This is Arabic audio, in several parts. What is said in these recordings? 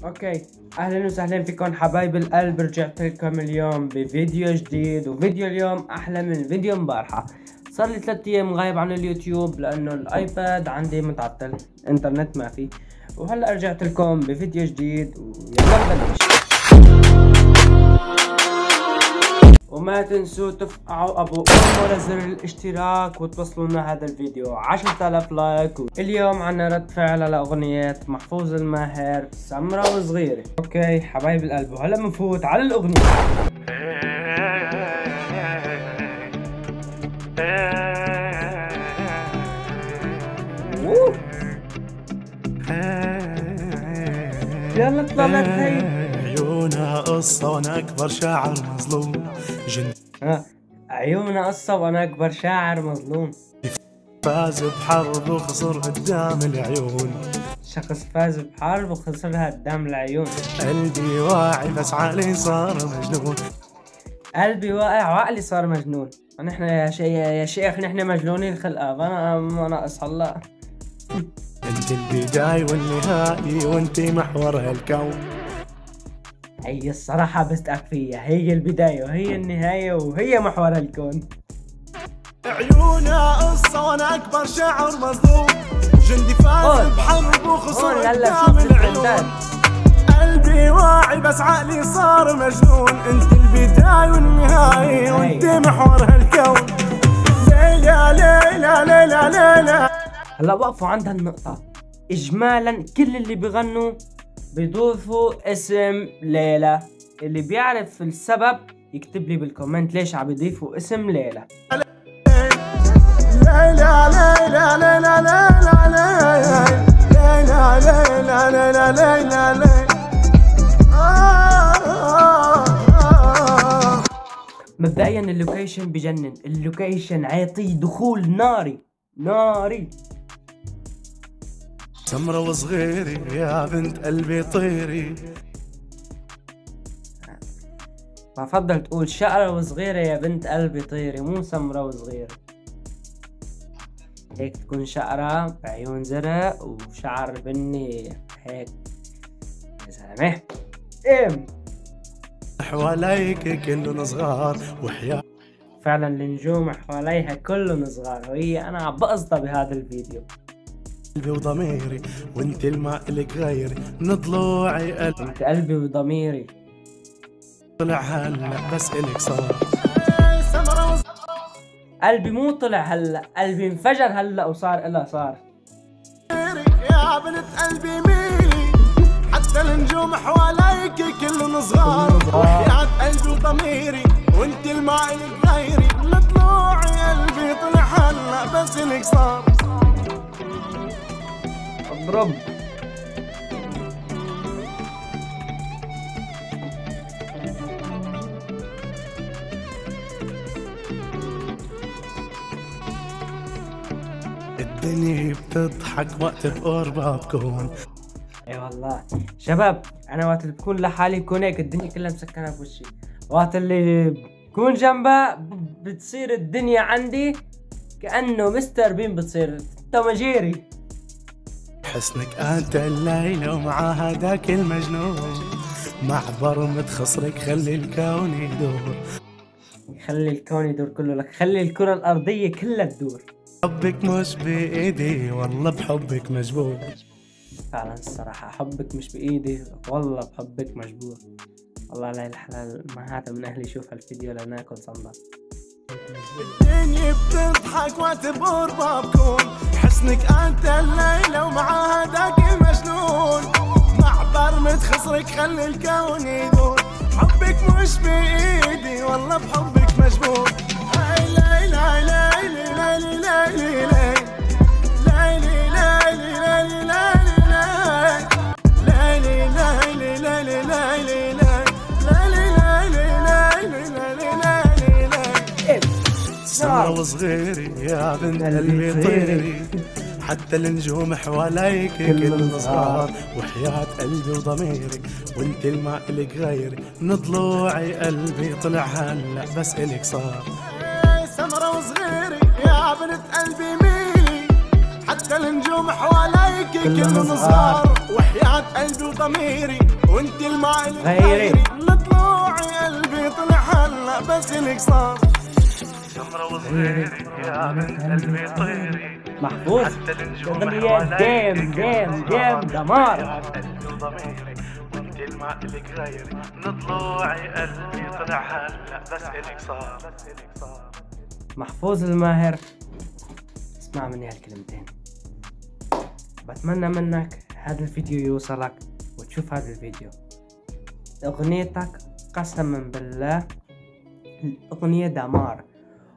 اوكي، اهلا وسهلا فيكم حبايب القلب. رجعت لكم اليوم بفيديو جديد، وفيديو اليوم احلى من فيديو امبارحه. صار لي 3 ايام غايب عن اليوتيوب لانه الايباد عندي متعطل، انترنت ما في. وهلا رجعت لكم بفيديو جديد ويلا نبلش. وما تنسوا تفقعوا ابو على زر الاشتراك وتوصلوا لنا هذا الفيديو 10,000 لايك. اليوم عنا رد فعل على اغنية محفوظ الماهر سمرة وصغيرة. اوكي حبايب القلب، وهلا بنفوت على الاغنية. يلا طلعت هي عيونها قصة وانا اكبر شاعر مظلوم. عيونها قصة وانا اكبر شاعر مظلوم. فاز بحرب وخسر قدام العيون. شخص فاز بحرب وخسرها قدام العيون. قلبي واعي بس عقلي صار مجنون. قلبي واقع وعقلي صار مجنون. نحن يا شيخ نحن مجنونين خلقة، ما ناقص هلا. انت البداية والنهاية وانت محور هالكون. هي الصراحة بستقك فيها، هي البداية وهي النهاية وهي محور الكون. عيونها قصة وانا اكبر شاعر مظلوم. جندي فاز بحرب وخسر قدام العيون. قلبي واعي بس عقلي صار مجنون. انت البداية والنهاية وانت محور هالكون. ليلى ليلى ليلى ليلى. هلا وقفوا عند هالنقطة. اجمالا كل اللي بغنوا بيضيفوا اسم ليلى. اللي بيعرف السبب يكتب لي بالكومنت ليش عم يضيفوا اسم ليلى. ليلى ليلى ليلى ليلى ليلى. مبدئيا اللوكيشن بجنن، اللوكيشن عيطي دخول ناري. سمرة وصغيري يا بنت قلبي طيري. بفضل تقول شقرة وصغيرة يا بنت قلبي طيري، مو سمرة وصغيرة. هيك تكون شقرة بعيون زرق وشعر بني هيك. يا زلمة حواليك كلهم صغار وحياة. فعلا النجوم حواليها كلهم صغار، وهي انا عم بقصدها بهذا الفيديو. قلبي وضميري وانت الماء لك غيري من ضلوعي. انت قلبي وضميري. طلع هلا بس الك صار. قلبي مو طلع هلا، قلبي انفجر هلا وصار إلها صار. يا بنت قلبي ميلي حتى النجوم حواليك كلهم صغار. وحياة قلبي وضميري وانت الماء لك غيري من ضلوعي. قلبي طلع هلا بس الك صار. اضرب. الدنيا بتضحك وقت بقربها بكون. اي والله شباب، انا وقت اللي بكون لحالي بكون هيك الدنيا كلها مسكنه بوشي. وقت اللي بكون جنبها بتصير الدنيا عندي كأنه مستر بين بتصير توم جيري. حسنك انت الليلة ومع هداك المجنون. مع برمة خصرك خلي الكون يدور. خلي الكون يدور كله لك، خلي الكرة الأرضية كلها تدور. حبك مش بإيدي والله بحبك مجبور. فعلا الصراحة حبك مش بإيدي والله بحبك مجبور. والله لا الحلال ما هذا من أهلي يشوف هالفيديو لناكل صنبا. الدنيا بتضحك وقت بقربها بكون. حسنك انت الليلة ومع هداك المجنون. مع برمة خصرك خلي الكون يدور. حبك مش بإيدي والله بحبك مجبور. سمرة وصغيري يا بنت قلبي طيري. حتى النجوم حواليك كلهم صغار. وحياة قلبي وضميري وانت الماء لك غيري من ضلوعي. قلبي طلع هلا بس الك صار. سمرة وصغيري يا بنت قلبي ميلي حتى النجوم حواليك كلهم صغار، وحياة قلبي وضميري وانت الماء الغيري، لطلوعي قلبي طلع هلا بس لك صار. سمرة وصغيري يا بنت قلبي طيري، محفوظ حتى النجوم اغنية ديم دمار. قلبي وضميري وانت الماء الك غيري، نطلوعي قلبي طلع هلا بس الك صار. محفوظ الماهر، اسمع مني هالكلمتين. بتمنى منك هذا الفيديو يوصلك وتشوف هذا الفيديو. اغنيتك قسما بالله الاغنية دمار،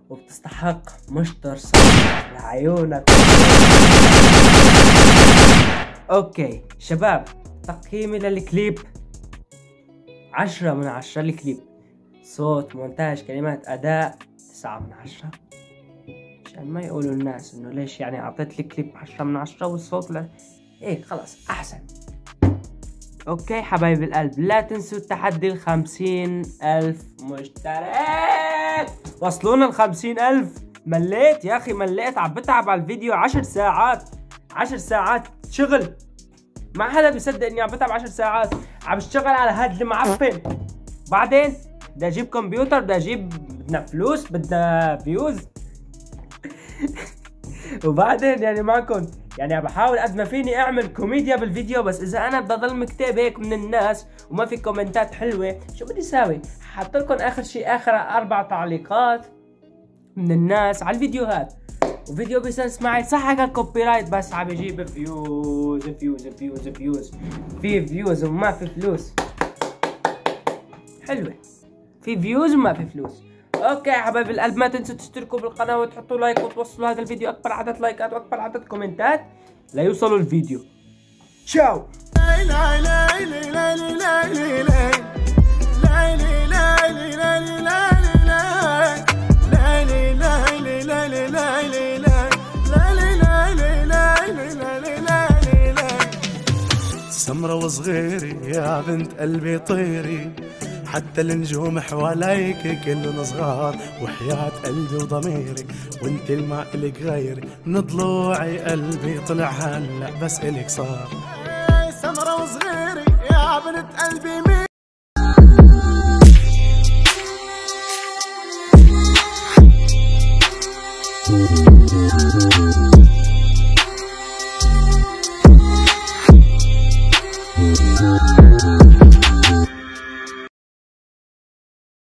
وبتستحق مشتر صوت لعيونك. اوكي شباب، تقييمي للكليب 10 من 10. الكليب صوت، مونتاج، كلمات، اداء 9 من 10، عشان ما يقولوا الناس انه ليش يعني اعطيت الكليب 10 من 10 والصوت لا. ايه خلاص احسن. اوكي حبايب القلب، لا تنسوا التحدي 50,000 مشترك. وصلونا 50,000. مليت يا اخي، مليت. عم بتعب على الفيديو 10 ساعات شغل. ما حدا بيصدق اني عم بتعب 10 ساعات عم بشتغل على هاد المعفن. بعدين بدي اجيب كمبيوتر، بدنا فلوس، بدنا فيوز. وبعدين يعني معكم يعني بحاول قد ما فيني اعمل كوميديا بالفيديو، بس اذا انا بضل مكتئب هيك من الناس وما في كومنتات حلوه شو بدي اساوي؟ حط لكم اخر شيء اخر 4 تعليقات من الناس على الفيديوهات، وفيديو بيسنس معي صح هيك الكوبي رايت، بس عم يجيب فيوز. في فيوز وما في فلوس. حلوه، في فيوز وما في فلوس. اوكي يا حبايب القلب، ما تنسوا تشتركوا بالقناه وتحطوا لايك وتوصلوا هذا الفيديو اكبر عدد لايكات واكبر عدد كومنتات ليوصلوا الفيديو. تشاو. سمرة وصغيري يا بنت قلبي طيري، حتى النجوم حواليك كلهم صغار، وحياة قلبي وضميري وانت الماء الك غيري، من ضلوعي قلبي طلع هلا بس الك صار. سمرة وصغيري يا بنت قلبي